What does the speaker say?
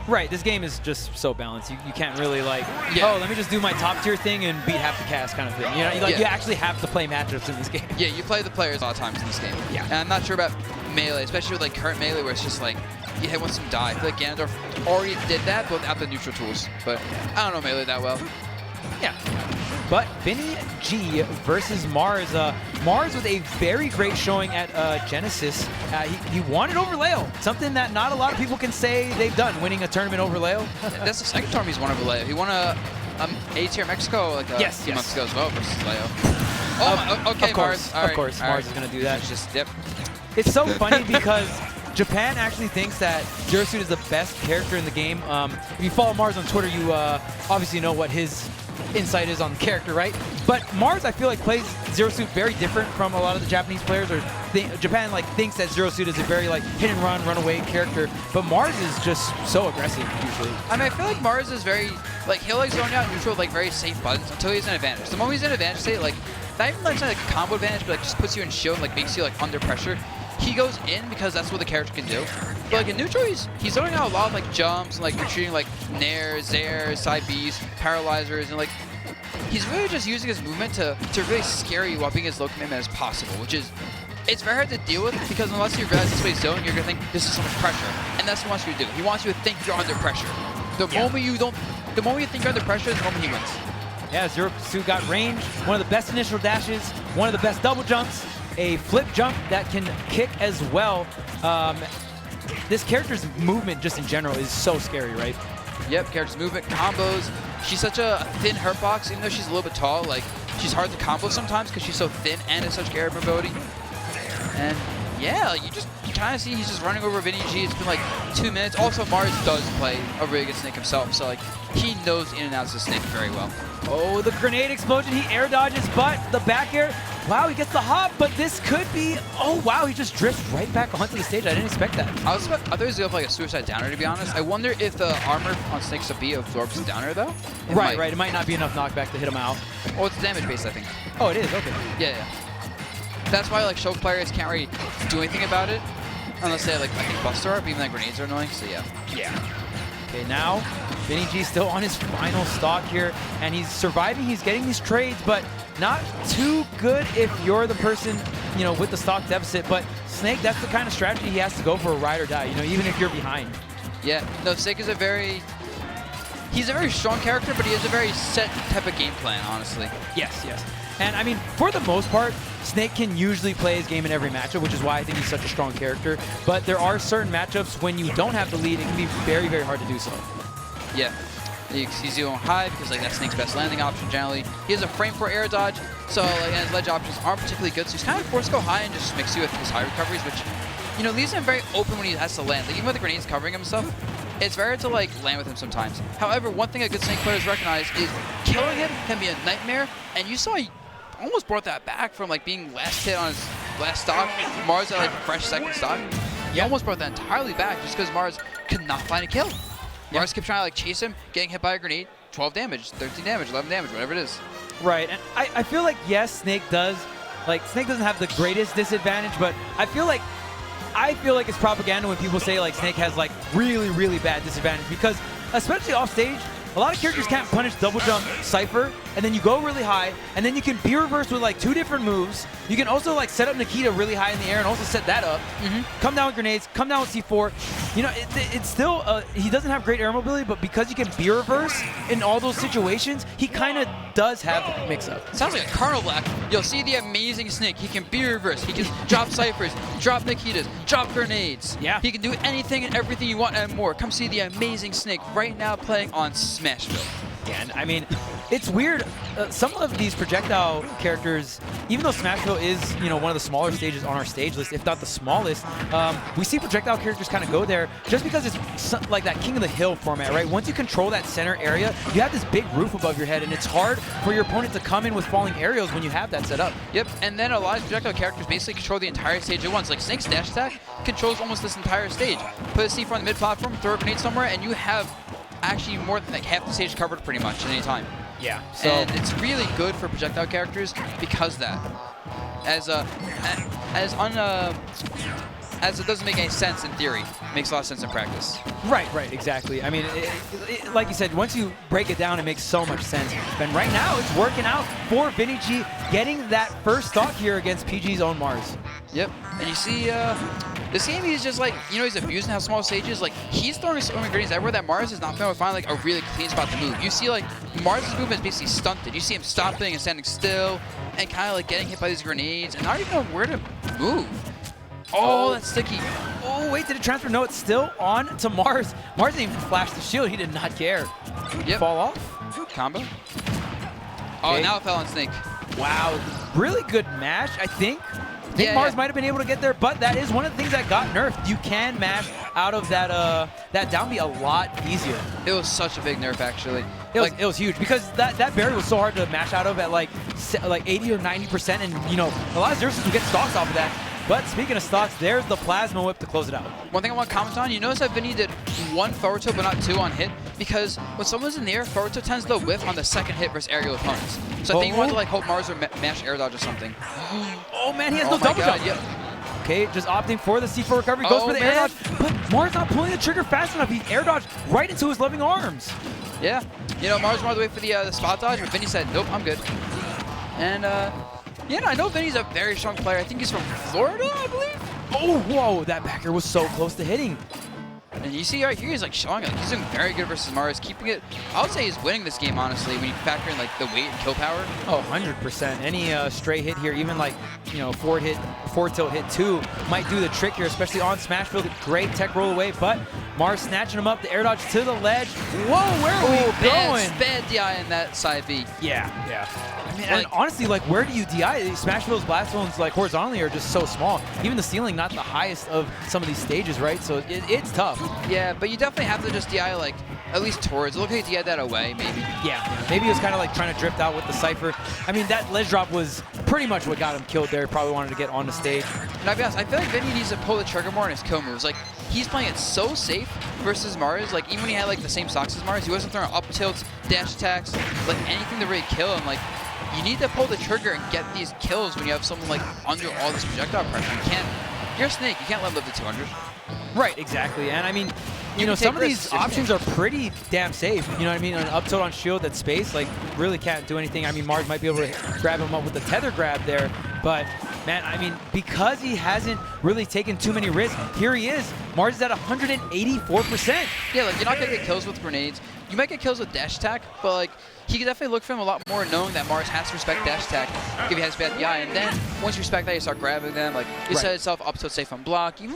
Right, this game is just so balanced. You can't really like, oh, let me just do my top tier thing and beat half the cast kind of thing. You know, like you actually have to play matchups in this game. Yeah, you play the players a lot of times in this game. Yeah. And I'm not sure about melee, especially with like current melee where it's just like you hit once and die. I feel like Ganondorf already did that but without the neutral tools. But I don't know melee that well. Yeah. But VinnyG versus Mars. Mars with a very great showing at Genesis. He won it over Leo, something that not a lot of people can say they've done, winning a tournament over Leo. That's the second time he's won over Leo. He won a A-tier Mexico like a few months ago as well versus Leo. Oh, okay, of course, Mars. Of course, Mars is going to do that. It's just, yep. It's so funny because Japan actually thinks that Zero Suit is the best character in the game. If you follow Mars on Twitter, you obviously know what his insight is on the character, right? But Mars, I feel like, plays Zero Suit very different from a lot of the Japanese players. Or Japan like thinks that Zero Suit is a very like hit and run away character, but Mars is just so aggressive usually. I mean, I feel like Mars is very like he'll like zone out neutral with like very safe buttons until he's in advantage. The moment he's in advantage state, like not even like a combo advantage, but like just puts you in shield, like makes you like under pressure. He goes in because that's what the character can do. But like in neutral, he's zoning out a lot of like jumps, and like retreating like nairs, zairs, side Bs, paralyzers, and like he's really just using his movement to really scare you while being as low commitment as possible, which is it's very hard to deal with because unless you realize this way zone, you're gonna think this is so much pressure, and that's what he wants you to do. He wants you to think you're under pressure. The moment you think you're under pressure is the moment he wins. Yeah, Zero Suit got range, one of the best initial dashes, one of the best double jumps, a flip jump that can kick as well. This character's movement just in general is so scary, right? Yep, character's movement, combos. She's such a thin hurtbox, even though she's a little bit tall. Like, she's hard to combo sometimes because she's so thin and has such air mobility. And yeah, you kind of see he's just running over VinnyG. It's been like 2 minutes. Also, Mars does play a really good Snake himself, so like he knows in and outs of Snake very well. Oh, the grenade explosion. He air dodges, but the back air. Wow, he gets the hop, but this could be. Oh, wow, he just drifts right back onto the stage. I didn't expect that. I thought he was going for like a suicide downer, to be honest. I wonder if the armor on Snake's a B absorbs downer, though. Right. It might not be enough knockback to hit him out. Oh, it's damage based, I think. Oh, it is? Okay. Yeah. That's why like show players can't really do anything about it unless they have, like, I think Buster Up, even like grenades are annoying, so yeah. Okay, now VinnyG still on his final stock here, and he's surviving. He's getting these trades, but not too good if you're the person, you know, with the stock deficit. But Snake, that's the kind of strategy he has to go for a ride or die, you know, even if you're behind. Yeah, no, Snake is he's a very strong character, but he has a very set type of game plan, honestly. Yes. And I mean, for the most part, Snake can usually play his game in every matchup, which is why I think he's such a strong character. But there are certain matchups when you don't have the lead, it can be very, very hard to do so. Yeah. He's going high because like that's Snake's best landing option generally. He has a frame for air dodge, so like his ledge options aren't particularly good. So he's kind of forced to go high and just mix you with his high recoveries, which, you know, leaves him very open when he has to land. Like even with the grenades covering himself, it's very hard to like land with him sometimes. However, one thing a good Snake players recognize is killing him can be a nightmare, and you saw he almost brought that back from like being last hit on his last stock. Mars had like a fresh second stock. He almost brought that entirely back just because Mars could not find a kill. Mars kept trying to like chase him, getting hit by a grenade, 12 damage, 13 damage, 11 damage, whatever it is. Right, and I feel like, yes, Snake doesn't have the greatest disadvantage, but I feel like it's propaganda when people say like Snake has like really, really bad disadvantage, because especially off stage, a lot of characters can't punish double jump Cypher, and then you go really high, and then you can B-reverse with like 2 different moves. You can also like set up Nikita really high in the air and also set that up. Come down with grenades, come down with C4. You know, it's still, he doesn't have great air mobility, but because he can B-reverse in all those situations, he kind of does have mix-up. Sounds like a Carnal Black. You'll see the amazing Snake. He can B-reverse, he can drop Cyphers, drop Nikitas, drop grenades. Yeah. He can do anything and everything you want and more. Come see the amazing Snake right now playing on Smashville. And I mean, it's weird. Some of these projectile characters, even though Smashville is, you know, one of the smaller stages on our stage list, if not the smallest, we see projectile characters kind of go there just because it's like that King of the Hill format, right? Once you control that center area, you have this big roof above your head, and it's hard for your opponent to come in with falling aerials when you have that set up. Yep, and then a lot of projectile characters basically control the entire stage at once. Like Snake's dash attack controls almost this entire stage. Put a C4 on the mid-platform, throw a grenade somewhere, and you have actually more than like half the stage covered pretty much at any time. Yeah. So and it's really good for projectile as as it doesn't make any sense in theory. It makes a lot of sense in practice. Right, exactly. I mean, like you said, once you break it down, it makes so much sense. And right now, it's working out for VinnyG, getting that first stock here against PG's own Mars. Yep, and you see, this game, he's just like, you know, he's abusing how small stage is. Like, he's throwing so many grenades everywhere that Mars is not going to find, like, a really clean spot to move. You see, like, Mars' movement is basically stunted. You see him stopping and standing still and kind of, like, getting hit by these grenades and not even knowing where to move. Oh, that's sticky. Oh, wait, did it transfer? No, it's still on to Mars. Mars didn't even flash the shield. He did not care. Yep. Fall off. Combo. Oh, now it fell on Snake. Wow, really good mash, I think. I think Mars might have been able to get there, but that is one of the things that got nerfed. You can mash out of that down B a lot easier. It was such a big nerf, actually. It was huge because that barrier was so hard to mash out of at like 80 or 90%, and you know a lot of ZSS would get stocks off of that. But speaking of stocks, there's the Plasma Whip to close it out. One thing I want to comment on, you notice that Vinny did 1 forward tilt but not 2 on hit, because when someone's in the air, forward tilt tends to whiff on the second hit versus aerial opponents. So I think you want to like hope Mars or mash air dodge or something. Oh man, he has no double jump. Yep. Okay, just opting for the C4 recovery, goes for the air dodge, but Mars not pulling the trigger fast enough. He air dodged right into his loving arms. Yeah, you know, Mars wanted to wait for the spot dodge, but Vinny said, nope, I'm good. And yeah, I know Vinny's a very strong player. I think he's from Florida, I believe. Oh, whoa, that backer was so close to hitting. And you see right here, he's like showing like he's doing very good versus Mars, keeping it. I would say he's winning this game, honestly, when you factor in like the weight and kill power. Oh, 100%. Any stray hit here, even like, you know, forward tilt hit 2 might do the trick here, especially on Smash Field. Great tech roll away, but Mars snatching him up, the air dodge to the ledge. Whoa, where are we going? Bad DI in that side B. Yeah. I mean, and honestly, like, where do you DI? Smash Field's blast zones, like, horizontally are just so small. Even the ceiling, not the highest of some of these stages, right? So it's tough. Yeah, but you definitely have to just DI, like, at least towards. Look like he DI that away, maybe. Yeah, maybe it was kind of like trying to drift out with the Cypher. I mean, that ledge drop was pretty much what got him killed there. He probably wanted to get on the stage. And I'll be honest, I feel like Vinny needs to pull the trigger more in his kill moves. Like, he's playing it so safe versus Mars. Like, even when he had, like, the same stocks as Mars, he wasn't throwing up tilts, dash attacks, like, anything to really kill him. Like, you need to pull the trigger and get these kills when you have someone, like, under all this projectile pressure. You can't, you're a Snake, you can't let him live to 200. Right, exactly. And I mean, you know, some of these options are pretty damn safe. You know what I mean? An up tilt on shield, that space, like, really can't do anything. I mean, Mars might be able to grab him up with the tether grab there, but man, I mean, because he hasn't really taken too many risks, here he is. Mars is at 184%. Yeah, like, you're not going to get kills with grenades. You might get kills with dash attack, but, like, he can definitely look for him a lot more knowing that Mars has to respect dash attack if he has bad DI. And then, once you respect that, you start grabbing them. Like, you set itself up so it's safe on block. Even